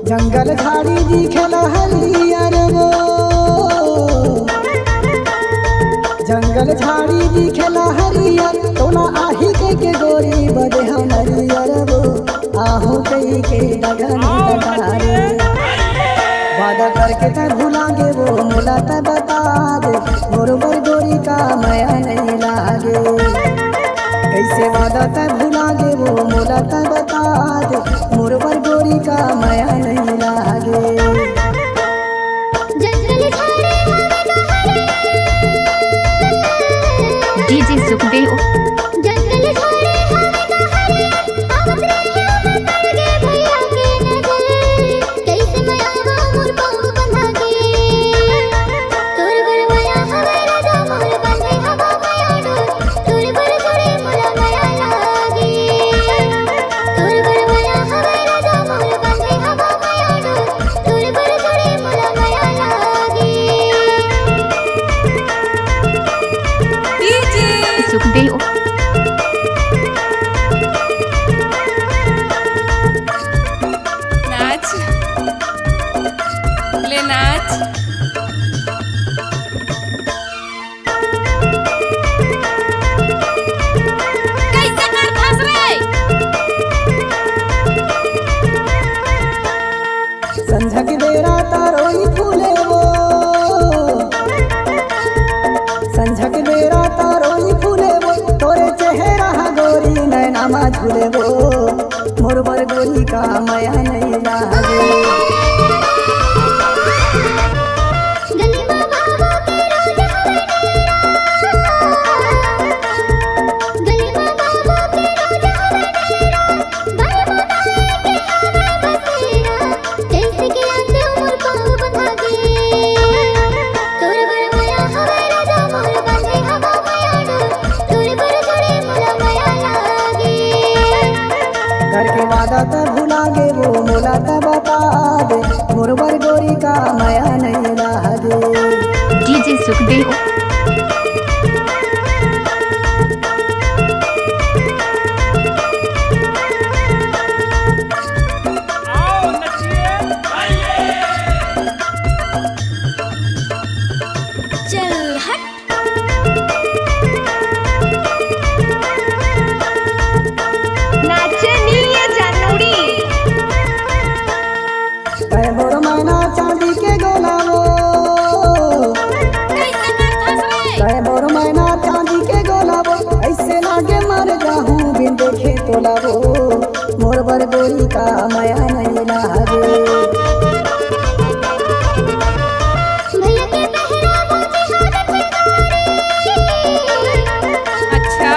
जंगल झाड़ी दिखेला हरियर वो, जंगल झाड़ी दिखेला हरियर तोला आही के गोरी बदे हम हरियर वो, आहू कई के डगन डगारे वादा करके त भुलागे वो मोला त बता दे मोरबर गोरी का माया नहीं लागे, कैसे वादा त भुलागे वो मोला त बता दे मोरबर गोरी का माया नहीं लागे। डीजे सुखदेव सुखदेव नाच ले नाच। कैसे कर फंस रे संझा के बेरा तारोई फूले वो, संझा के बेरा तारोई फूले वो तोरे चेहरा गोरी नैना झूले वो मोरबर गोरी का माया नहीं लागे। करके वादा त भुलागे वो मोला त बता दे मोरबर गोरी का माया नहीं लागे। डीजे सुखदेव चल हट। तय मोर मैना चांदी के गोला वो, तय मोर मैना चांदी के गोला वो ऐसे लागे मर जाहूँ बिन देखे तोला वो मोरबर गोरी का माया नहीं लागे। अच्छा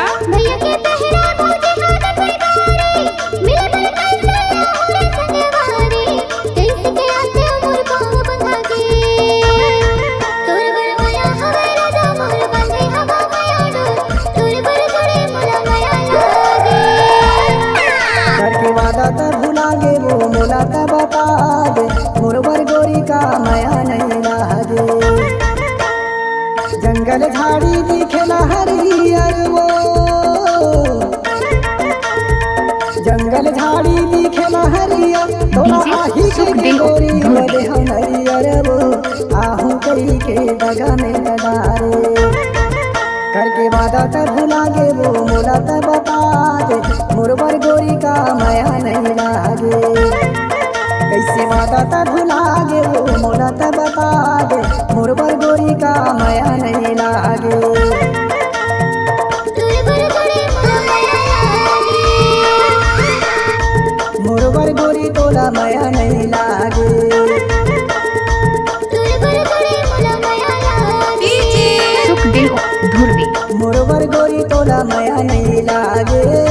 करके वादा त भुलागे वो मोला त बता दे मोरबर गोरी का माया नहीं लागे। जंगल झाड़ी दिखेला हरियर वो, जंगल झाड़ी दिखेला हरियर तोला आही के गोरी बदे हम हरियर वो, आहू कई के डगा में डगारे करके वादा त भुलागे वो मोला त बता दे मोरबर गोरी का माया नहीं लागे, कैसे वादा त भुलागे वो मोला त बता दे मोरबर गोरी का माया नहीं लागे। मोरबर गोरी तोला माया नहीं लागे। सुखदेव धुर्वी मोरबर गोरी तोला माया नहीं लागे।